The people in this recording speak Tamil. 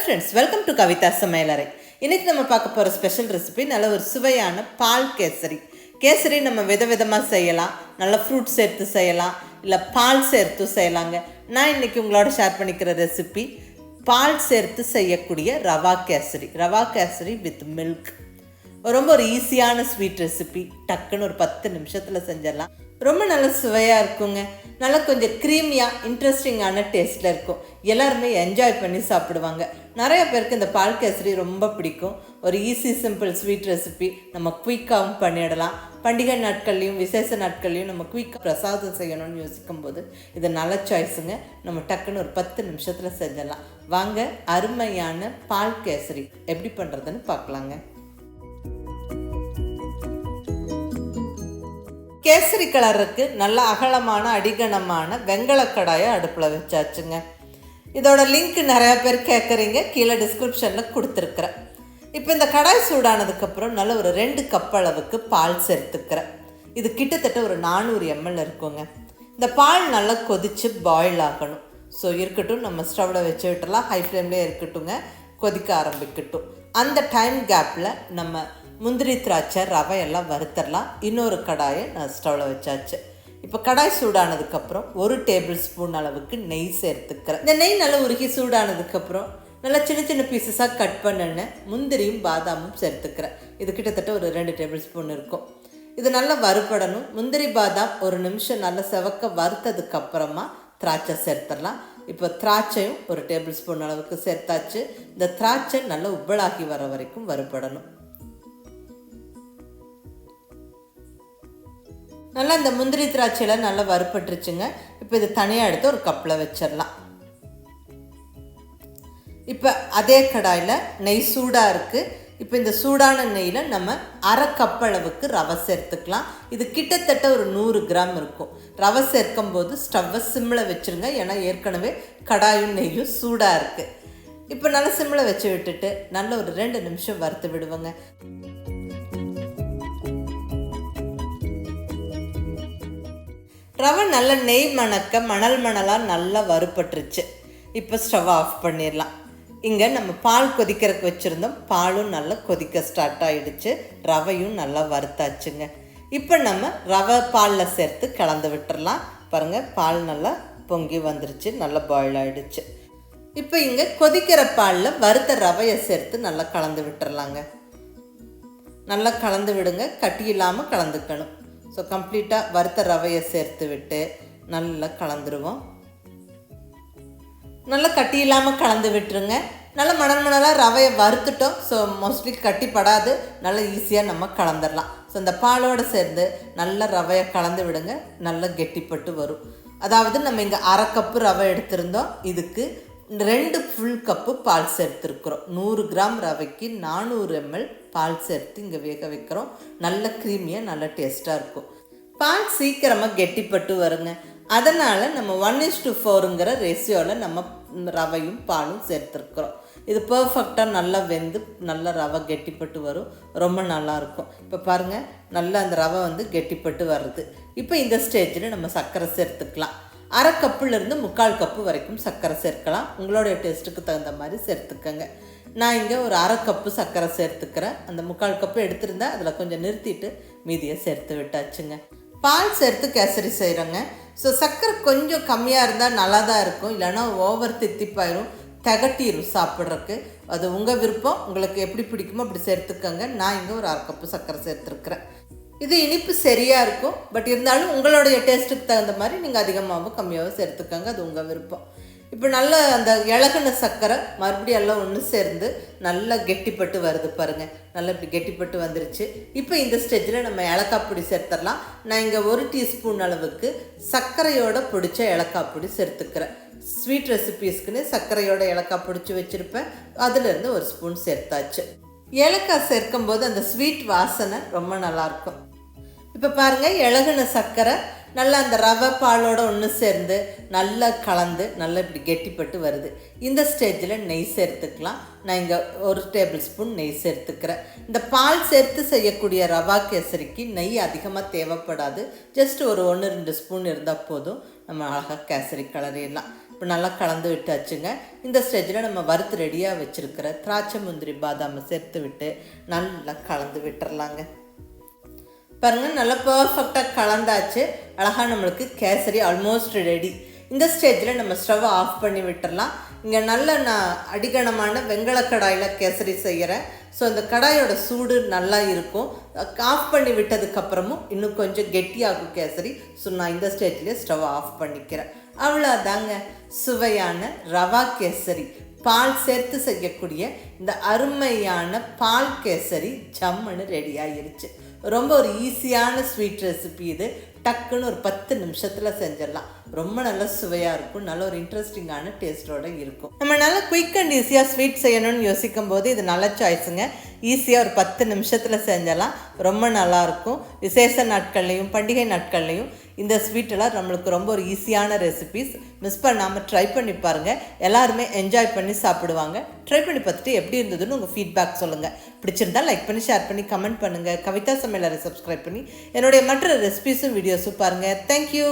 Friends, welcome to Kavithasamayalarai. இன்றைக்கி நம்ம பார்க்க போகிற ஸ்பெஷல் ரெசிபி நல்ல ஒரு சுவையான பால் கேசரி. கேசரி நம்ம விதவிதமாக செய்யலாம், நல்ல ஃப்ரூட் சேர்த்து செய்யலாம், இல்லை பால் சேர்த்து செய்யலாங்க. நான் இன்றைக்கி உங்களோட ஷேர் பண்ணிக்கிற ரெசிபி பால் சேர்த்து செய்யக்கூடிய ரவா கேசரி வித் மில்க். ரொம்ப ஒரு ஈஸியான ஸ்வீட் ரெசிபி. டக்குன்னு ஒரு 10 நிமிஷத்தில் செஞ்சிடலாம். ரொம்ப நல்ல சுவையாக இருக்குங்க. நல்லா கொஞ்சம் க்ரீமியாக இன்ட்ரெஸ்டிங்கான டேஸ்ட்டில் இருக்கும். எல்லாருமே என்ஜாய் பண்ணி சாப்பிடுவாங்க. நிறைய பேருக்கு இந்த பால் கேசரி ரொம்ப பிடிக்கும். ஒரு ஈஸி சிம்பிள் ஸ்வீட் ரெசிபி. நம்ம குயிக்காகவும் பண்ணிடலாம். பண்டிகை நாட்கள்லையும் விசேஷ நாட்கள்லையும் நம்ம குயிக்காக பிரசாதம் செய்யணும்னு யோசிக்கும் போது இது நல்ல சாய்ஸுங்க. நம்ம டக்குன்னு ஒரு 10 நிமிஷத்தில் செஞ்சிடலாம். வாங்க, அருமையான பால் கேசரி எப்படி பண்ணுறதுன்னு பார்க்கலாங்க. கேசரி கலருக்கு நல்ல அகலமான அடிகனமான வெங்கல கடாயை அடுப்பில் வச்சாச்சுங்க. இதோட லிங்க் நிறையா பேர் கேட்குறீங்க, கீழே டிஸ்கிரிப்ஷனில் கொடுத்துருக்குறேன். இப்போ இந்த கடாய் சூடானதுக்கப்புறம் நல்ல ஒரு 2 கப் அளவுக்கு பால் சேர்த்துக்கிறேன். இது கிட்டத்தட்ட ஒரு 400 ml இருக்குங்க. இந்த பால் நல்லா கொதித்து பாயில் ஆகணும். ஸோ இருக்கட்டும், நம்ம ஸ்டவ்வில் வச்சு விட்டுலாம். ஹை ஃப்ளேம்லேயே இருக்கட்டுங்க, கொதிக்க ஆரம்பிக்கட்டும். அந்த டைம் கேப்பில் நம்ம முந்திரி, திராட்சை, ரவை எல்லாம் வறுத்தரலாம். இன்னொரு கடாயை நான் ஸ்டவ்வில் வச்சாச்சு. இப்போ கடாய் சூடானதுக்கப்புறம் 1 டேபிள் ஸ்பூன் அளவுக்கு நெய் சேர்த்துக்கிறேன். இந்த நெய் நல்லா உருகி சூடானதுக்கப்புறம் நல்லா சின்ன சின்ன பீசஸாக கட் பண்ண முந்திரியும் பாதாமும் சேர்த்துக்கிறேன். இது கிட்டத்தட்ட ஒரு 2 டேபிள் ஸ்பூன் இருக்கும். இது நல்லா வறுபடணும். முந்திரி பாதாம் ஒரு நிமிஷம் நல்லா செவக்க வறுத்ததுக்கப்புறமா திராட்சை சேர்த்துடலாம். இப்போ திராட்சையும் 1 டேபிள் ஸ்பூன் அளவுக்கு சேர்த்தாச்சு. இந்த திராட்சை நல்லா உப்பலாகி வர வரைக்கும் வறுபடணும். நல்லா இந்த முந்திரி திராட்சையில் நல்லா வறுப்பட்டுருச்சுங்க. இப்போ இது தனியாக எடுத்து ஒரு கப்பில் வச்சிடலாம். இப்போ அதே கடாயில் நெய் சூடாக இருக்குது. இப்போ இந்த சூடான நெய்யில் நம்ம 1/2 கப் அளவுக்கு ரவை சேர்த்துக்கலாம். இது கிட்டத்தட்ட ஒரு 100 கிராம் இருக்கும். ரவை சேர்க்கும் போது ஸ்டவ்வை சிம்மில் வச்சுருங்க, ஏன்னா ஏற்கனவே கடாயும் நெய்யும் சூடாக இருக்குது. இப்போ நல்லா சிம்மில் வச்சு விட்டுட்டு நல்ல ஒரு 2 நிமிஷம் வறுத்து விடுவோங்க. ரவை நல்ல நெய் மணக்க மணலாக நல்லா வறுப்பட்டுருச்சு. இப்போ ஸ்டவ் ஆஃப் பண்ணிடலாம். இங்கே நம்ம பால் கொதிக்கிறதுக்கு வச்சுருந்தோம். பாலும் நல்லா கொதிக்க ஸ்டார்ட் ஆகிடுச்சு. ரவையும் நல்லா வறுத்தாச்சுங்க. இப்போ நம்ம ரவை பாலில் சேர்த்து கலந்து விட்டுறலாம். பாருங்கள், பால் நல்லா பொங்கி வந்துருச்சு, நல்லா பாயில் ஆகிடுச்சு. இப்போ இங்கே கொதிக்கிற பாலில் வறுத்த ரவையை சேர்த்து நல்லா கலந்து விட்டுறலாங்க. நல்லா கலந்து விடுங்க, கட்டி இல்லாமல் கலந்துக்கணும். ஸோ கம்ப்ளீட்டாக வறுத்த ரவையை சேர்த்து விட்டு நல்லா கலந்துருவோம். நல்லா கட்டி இல்லாமல் கலந்து விட்டுருங்க. நல்லா மணலாக ரவையை வறுத்துட்டோம். ஸோ மோஸ்ட்லி கட்டிப்படாது, நல்லா ஈஸியாக நம்ம கலந்துடலாம். ஸோ இந்த பாலோடு சேர்ந்து நல்லா ரவையை கலந்து விடுங்க. நல்லா கெட்டிப்பட்டு வரும். அதாவது நம்ம இங்கே 1/2 கப்பு ரவை எடுத்திருந்தோம். இதுக்கு 2 ஃபுல் கப்பு பால் சேர்த்துருக்குறோம். 100 கிராம் ரவைக்கு 400 ml பால் சேர்த்து இங்கே வேக வைக்கிறோம். நல்ல க்ரீமியாக நல்ல டேஸ்ட்டாக இருக்கும். பால் சீக்கிரமாக கெட்டிப்பட்டு வருங்க. அதனால் நம்ம 1:4ங்கிற ரேஷியோவில் நம்ம ரவையும் பாலும் சேர்த்துருக்குறோம். இது பர்ஃபெக்டாக நல்லா வெந்து நல்ல ரவை கெட்டிப்பட்டு வரும். ரொம்ப நல்லாயிருக்கும். இப்போ பாருங்கள், நல்லா அந்த ரவை கெட்டிப்பட்டு வருது. இப்போ இந்த ஸ்டேஜில் நம்ம சர்க்கரை சேர்த்துக்கலாம். 1/2 கப்புலேருந்து 3/4 கப்பு வரைக்கும் சர்க்கரை சேர்க்கலாம். உங்களுடைய டேஸ்ட்டுக்கு தகுந்த மாதிரி சேர்த்துக்கங்க. நான் இங்கே ஒரு 1/2 கப்பு சர்க்கரை சேர்த்துக்கிறேன். அந்த 3/4 கப்பு எடுத்திருந்தேன், அதில் கொஞ்சம் நிறுத்திட்டு மீதியை சேர்த்து விட்டாச்சுங்க. பால் சேர்த்து கேசரி செய்கிறோங்க. ஸோ சர்க்கரை கொஞ்சம் கம்மியாக இருந்தால் நல்லா தான் இருக்கும். இல்லைனா ஓவர் தித்திப்பாயிரும், திகட்டிடும் சாப்பிட்றதுக்கு. அது உங்கள் விருப்பம். உங்களுக்கு எப்படி பிடிக்குமோ அப்படி சேர்த்துக்கங்க. நான் இங்கே ஒரு 1/2 கப்பு சர்க்கரை சேர்த்துருக்குறேன். இது இனிப்பு சரியாக இருக்கும். பட் இருந்தாலும் உங்களுடைய டேஸ்ட்டுக்கு தகுந்த மாதிரி நீங்கள் அதிகமாகவும் கம்மியாகவும் சேர்த்துக்கங்க. அது உங்கள் விருப்பம். இப்போ நல்லா அந்த இலகுன சர்க்கரை மறுபடியும் எல்லாம் ஒன்று சேர்ந்து நல்லா கெட்டிப்பட்டு வருது பாருங்கள். நல்லா இப்படி கெட்டிப்பட்டு வந்துருச்சு. இப்போ இந்த ஸ்டேஜில் நம்ம ஏலக்காய் பொடி சேர்த்துடலாம். நான் இங்கே 1 டீஸ்பூன் அளவுக்கு சர்க்கரையோட பொடிச்ச ஏலக்காய் பொடி சேர்த்துக்கிறேன். ஸ்வீட் ரெசிபீஸ்க்குன்னு சர்க்கரையோட ஏலக்காய் பொடிச்சு வச்சுருப்பேன். அதுலேருந்து 1 ஸ்பூன் சேர்த்தாச்சு. ஏலக்காய் சேர்க்கும் போது அந்த ஸ்வீட் வாசனை ரொம்ப நல்லாயிருக்கும். இப்போ பாருங்கள், இலகுன சர்க்கரை நல்லா அந்த ரவை பாலோட ஒன்று சேர்ந்து நல்லா கலந்து நல்லா இப்படி கெட்டிப்பட்டு வருது. இந்த ஸ்டேஜில் நெய் சேர்த்துக்கலாம். நான் இங்கே 1 டேபிள் ஸ்பூன் நெய் சேர்த்துக்கிறேன். இந்த பால் சேர்த்து செய்யக்கூடிய ரவா கேசரிக்கு நெய் அதிகமாக தேவைப்படாது. ஜஸ்ட் ஒரு 1-2 ஸ்பூன் இருந்தால் போதும். நம்ம அழகாக கேசரி கலரிடலாம். இப்போ நல்லா கலந்து விட்டாச்சுங்க. இந்த ஸ்டேஜில் நம்ம வறுத்து ரெடியாக வச்சுருக்கிற திராட்சை முந்திரி பாதாமை சேர்த்து விட்டு நல்லா கலந்து விட்டுறலாங்க. பாருங்கள், நல்லா பர்ஃபெக்டாக கலந்தாச்சு. அழகாக நம்மளுக்கு கேசரி ஆல்மோஸ்ட் ரெடி. இந்த ஸ்டேஜில் நம்ம ஸ்டவ்வை ஆஃப் பண்ணி விட்டுடலாம். இங்கே நல்ல நான் அடிகனமான வெண்கல கடாயில் கேசரி செய்கிறேன். ஸோ அந்த கடாயோட சூடு நல்லா இருக்கும். ஆஃப் பண்ணி விட்டதுக்கப்புறமும் இன்னும் கொஞ்சம் கெட்டியாகும் கேசரி. ஸோ நான் இந்த ஸ்டேஜ்லேயே ஸ்டவ் ஆஃப் பண்ணிக்கிறேன். அவ்வளோதாங்க, சுவையான ரவா கேசரி, பால் சேர்த்து செய்யக்கூடிய இந்த அருமையான பால் கேசரி ஜம்முன்னு ரெடி ஆகிருச்சு. ரொம்ப ஒரு ஈஸியான ஸ்வீட் ரெசிபி இது. டக்குன்னு ஒரு 10 நிமிஷத்தில் செஞ்சிடலாம். ரொம்ப நல்ல சுவையாக இருக்கும், நல்ல ஒரு இன்ட்ரெஸ்டிங்கான டேஸ்ட்டோடு இருக்கும். நம்ம நல்லா குயிக் அண்ட் ஈஸியாக ஸ்வீட் செய்யணும்னு யோசிக்கும் போது இது நல்ல சாய்ஸுங்க. ஈஸியாக ஒரு 10 நிமிஷத்தில் செஞ்சிடலாம். ரொம்ப நல்லாயிருக்கும். விசேஷ நாட்கள்லையும் பண்டிகை நாட்கள்லையும் இந்த ஸ்வீட்டெல்லாம் நம்மளுக்கு ரொம்ப ஒரு ஈஸியான ரெசிபீஸ். மிஸ் பண்ணாமல் ட்ரை பண்ணி பாருங்கள். எல்லாருமே என்ஜாய் பண்ணி சாப்பிடுவாங்க. ட்ரை பண்ணி பார்த்துட்டு எப்படி இருந்ததுன்னு உங்கள் ஃபீட்பேக் சொல்லுங்கள். பிடிச்சிருந்தால் லைக் பண்ணி ஷேர் பண்ணி கமெண்ட் பண்ணுங்கள். கவிதா சமையலறை சப்ஸ்கிரைப் பண்ணி என்னுடைய மற்ற ரெசிபீஸும் வீடியோஸும் பாருங்கள். தேங்க்யூ.